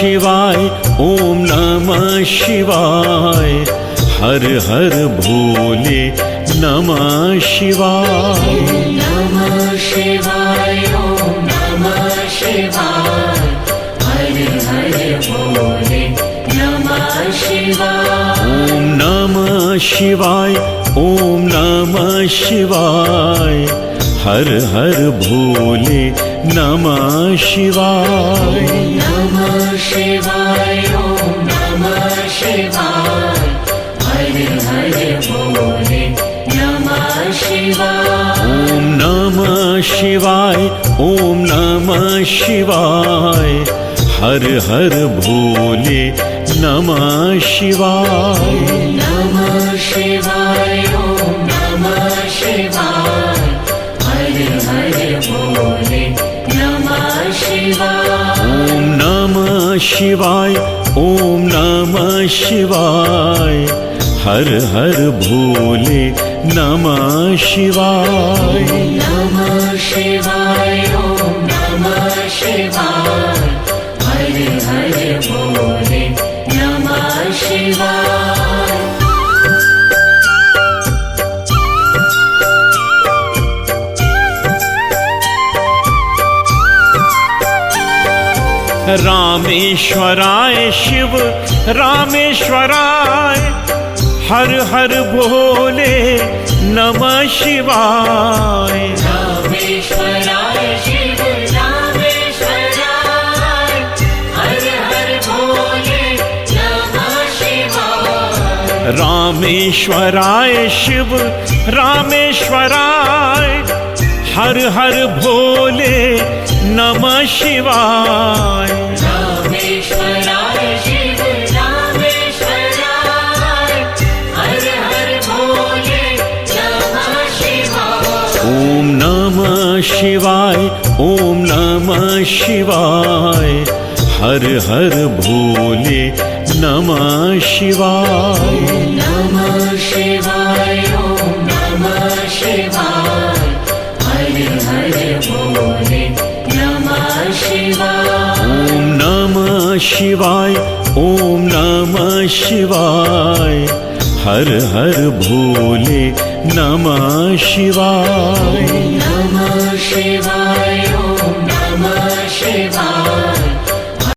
शिवाय, ओम नमः शिवाय। हर हर भोले नमः शिवाय। नमः शिवाय, ओम नमः शिवाय। हर हर भोले नमः शिवाय। ओम नमः शिवाय, ओम नमः शिवाय। हर हर भोले नमः शिवाय। नमः शिवाय, ओम नमः शिवाय। हर हर भोले नमः शिवाय। ओम नमः शिवाय, ओम नमः शिवाय। हर हर भोले नमः शिवाय। नमः शिवाय, ओम नमः शिवाय। हर हर भोले नमः शिवाय। ओम नमः शिवाय, ओम नमः शिवाय। हर हर भोले नमः शिवाय। नमः शिवाय, ओम नमः शिवाय। हर हर भोले नमः शिवाय। रामेश्वराय शिव रामेश्वराय। हर हर भोले नमः शिवाय। रामेश्वराय शिव रामेश्वराय। हर हर भोले नमः शिवाय। रामेश्वराय शिव रामेश्वराय। हर हर भोले नमः शिवाय। रामेश्वराय शिव रामेश्वराय। हर हर भोले नमः शिवाय। ओम नमः शिवाय, ओम नमः शिवाय। हर हर भोले नमः शिवाय। नमः शिवाय, ओम नमः शिवाय। हर हर भोले नमः शिवाय। ओम नमः शिवाय, ओम नमः शिवाय। हर हर भोले नमः शिवाय। नमः शिवाय, ओम नमः शिवाय।